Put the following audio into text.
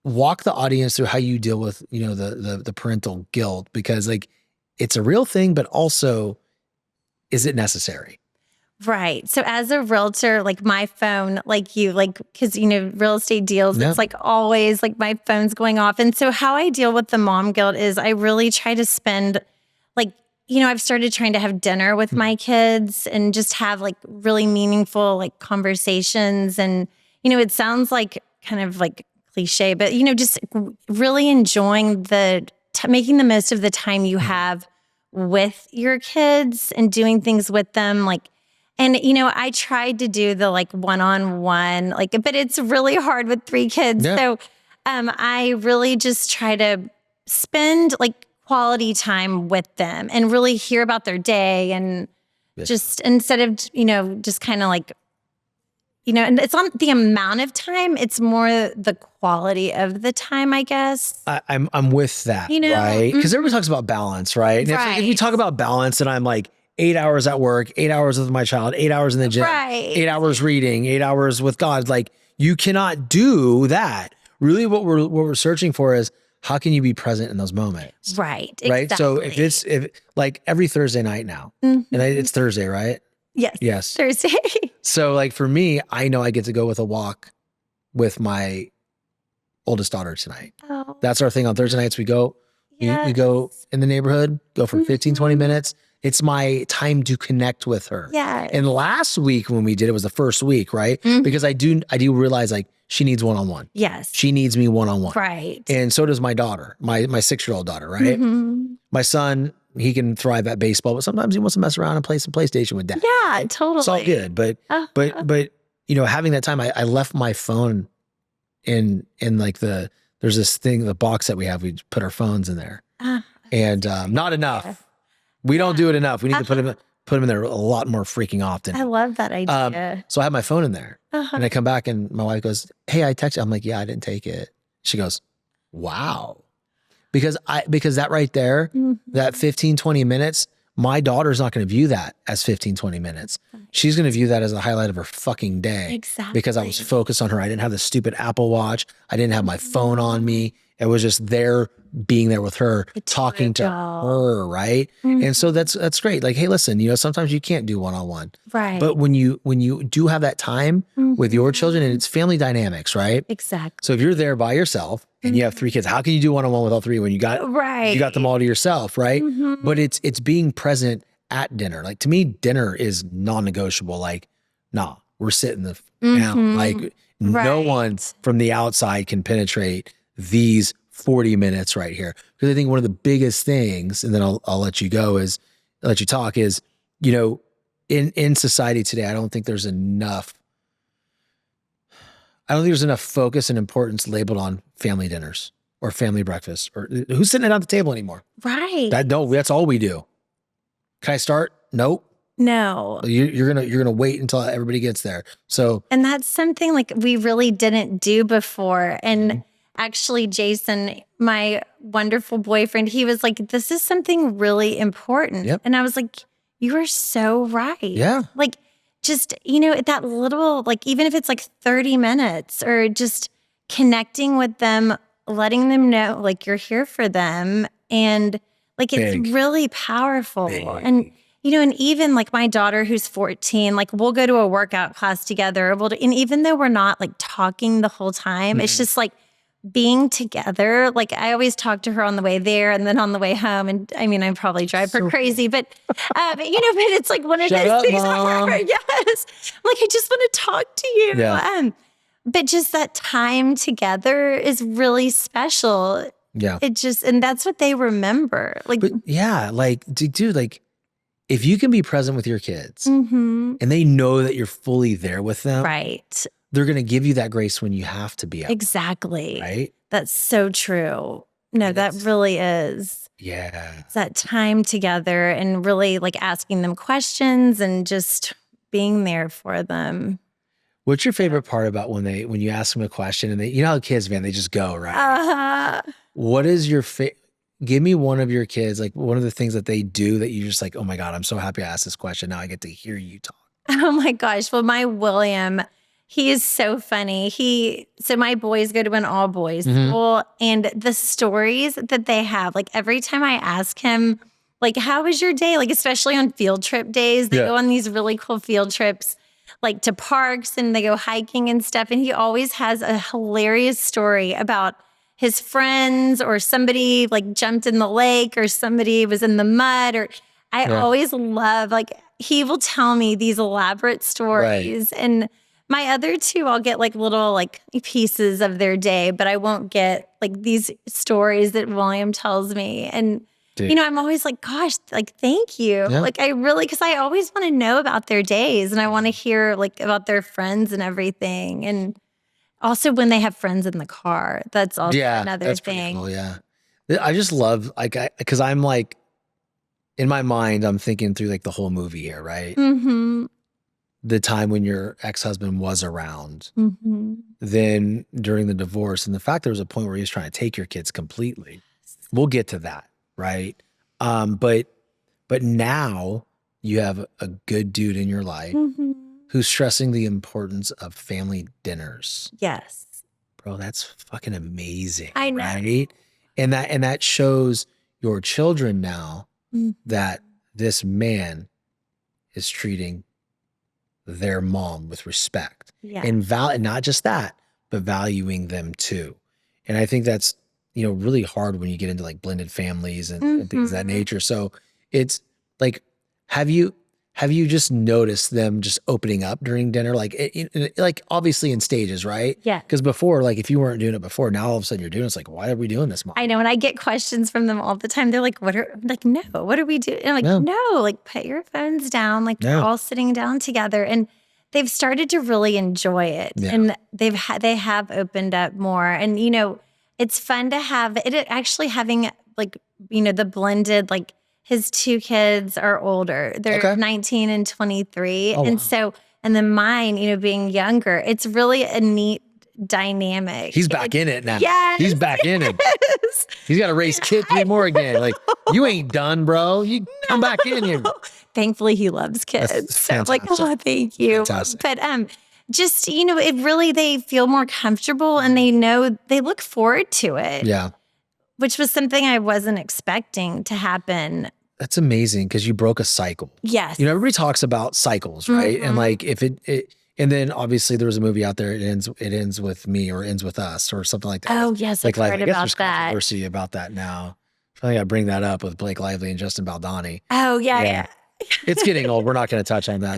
walk the audience through how you deal with, the parental guilt, because like it's a real thing, but also is it necessary? Right. So as a realtor, like my phone, like you, like, because, real estate deals, Yeah. it's like always like my phone's going off. And so how I deal with the mom guilt is I really try to spend like, I've started trying to have dinner with my kids and just have like really meaningful like conversations. And, it sounds like kind of like cliche, but, just really enjoying making the most of the time you have with your kids and doing things with them. Like, and, I tried to do the like one-on-one, like, but it's really hard with 3 kids. Yeah. So I really just try to spend like quality time with them and really hear about their day. And just instead of, just kind of like, and it's on the amount of time, it's more the quality of the time, I guess. I'm with that, right? Because everybody talks about balance, right? And if we talk about balance, and I'm like 8 hours at work, 8 hours with my child, 8 hours in the gym, 8 hours reading, 8 hours with God, like you cannot do that. Really, what we're searching for is how can you be present in those moments? Right. Right. Exactly. So if like every Thursday night now, and it's Thursday, right? Yes. Thursday. So like for me, I know I get to go with a walk with my oldest daughter tonight. Oh. That's our thing on Thursday nights. We go in the neighborhood, go for 15, 20 minutes. It's my time to connect with her. Yeah. And last week when we did, it was the first week, right? Because I do realize like she needs one-on-one. Yes. She needs me one-on-one. Right. And so does my daughter, my 6-year-old daughter, right? My son, he can thrive at baseball, but sometimes he wants to mess around and play some PlayStation with dad. Yeah, totally. It's all good. But having that time, I left my phone in like there's this thing, the box that we have, we put our phones in there. And not enough. We don't do it enough. We need to put them in there a lot more freaking often. I love that idea. So I have my phone in there and I come back and my wife goes, "Hey, I texted you." I'm like, "Yeah, I didn't take it." She goes, "Wow." Because that right there, that 15, 20 minutes, my daughter's not going to view that as 15, 20 minutes. She's going to view that as a highlight of her fucking day. Exactly. Because I was focused on her. I didn't have the stupid Apple Watch. I didn't have my phone on me. It was just being there with her, talking to her, right? And so that's great. Like, hey, listen, sometimes you can't do one-on-one. Right. But when you do have that time with your children, and it's family dynamics, right? Exactly. So if you're there by yourself and you have 3 kids, how can you do one-on-one with all 3 when you got them all to yourself, right? But it's being present at dinner. Like to me, dinner is non-negotiable. Like, nah, we're sitting down. Like no one from the outside can penetrate these 40 minutes right here. Because I think one of the biggest things, and then I'll let you go, let you talk, is, in society today, I don't think there's enough focus and importance labeled on family dinners or family breakfast or who's sitting at the table anymore. Right. That's all we do. Can I start? Nope. No. You're gonna wait until everybody gets there. So, and that's something like we really didn't do before. And actually, Jason, my wonderful boyfriend, he was like, "This is something really important." Yep. And I was like, "You are so right." Yeah. Like, just, that little, like, even if it's like 30 minutes or just connecting with them, letting them know, like, you're here for them. And like, it's really powerful. And, and even like my daughter who's 14, like we'll go to a workout class together. And even though we're not like talking the whole time, it's just like being together. Like I always talk to her on the way there and then on the way home. And I mean, I probably drive her crazy, but it's like one of those things. Yes. Like, I just want to talk to you. Yeah. But just that time together is really special. Yeah. And that's what they remember. Like, but yeah, like, dude, like if you can be present with your kids and they know that you're fully there with them. Right. They're going to give you that grace when you have to be out. Exactly. Right? That's so true. No, that really is. Yeah. It's that time together and really like asking them questions and just being there for them. What's your favorite part about when you ask them a question and how kids, man, they just go, right? What is your give me one of your kids, like one of the things that they do that you're just like, oh my God, I'm so happy I asked this question. Now I get to hear you talk. Oh my gosh. Well, my William, He is so funny. So my boys go to an all boys school, and the stories that they have, like every time I ask him, like, how was your day? Like, especially on field trip days, they go on these really cool field trips, like to parks, and they go hiking and stuff. And he always has a hilarious story about his friends, or somebody like jumped in the lake, or somebody was in the mud, or I always love, like, he will tell me these elaborate stories. Right. And my other two, I'll get like little like pieces of their day, but I won't get like these stories that William tells me. And, you know, I'm always like, gosh, like, thank you. Yeah. Like, I really, because I always want to know about their days, and I want to hear like about their friends and everything. And also when they have friends in the car, that's also another thing. Cool, yeah. I just love, like, because I'm like, in my mind, I'm thinking through like the whole movie here, right? Mm-hmm. The time when your ex-husband was around, then during the divorce, and the fact there was a point where he was trying to take your kids completely. We'll get to that, right? But now you have a good dude in your life who's stressing the importance of family dinners. Yes. Bro, that's fucking amazing. I know. Right? And that shows your children now that this man is treating their mom with respect, and not just that, but valuing them too. And I think that's, you know, really hard when you get into like blended families and things of that nature. So it's like, have you just noticed them just opening up during dinner? Like, like obviously in stages, right? Yeah. Because before, like if you weren't doing it before, now all of a sudden you're doing it. It's like, why are we doing this, Mom? I know. And I get questions from them all the time. They're like, no, what are we doing? And I'm like, no, like put your phones down. Like we're all sitting down together. And they've started to really enjoy it. Yeah. And they have opened up more. And, you know, it's fun to have it actually having like, you know, the blended, like, his two kids are older. They're 19 and 23. Oh, and so, and then mine, you know, being younger, it's really a neat dynamic. He's back in it now. Yes. He's back in it. He's got to raise Kid 3 more again. Like, you ain't done, bro. You come back in here. Thankfully, he loves kids. So I'm like, oh, thank you. Fantastic. But just, you know, it really, they feel more comfortable, and they know, they look forward to it. Yeah. Which was something I wasn't expecting to happen. That's amazing, because you broke a cycle. Yes. You know, everybody talks about cycles, right? And like if it and then obviously there was a movie out there, it ends with me, or ends with us, or something like that. Oh yes, like, I've heard about there's that. Controversy about that now. I think I bring that up with Blake Lively and Justin Baldoni. Oh yeah. It's getting old. We're not going to touch on that.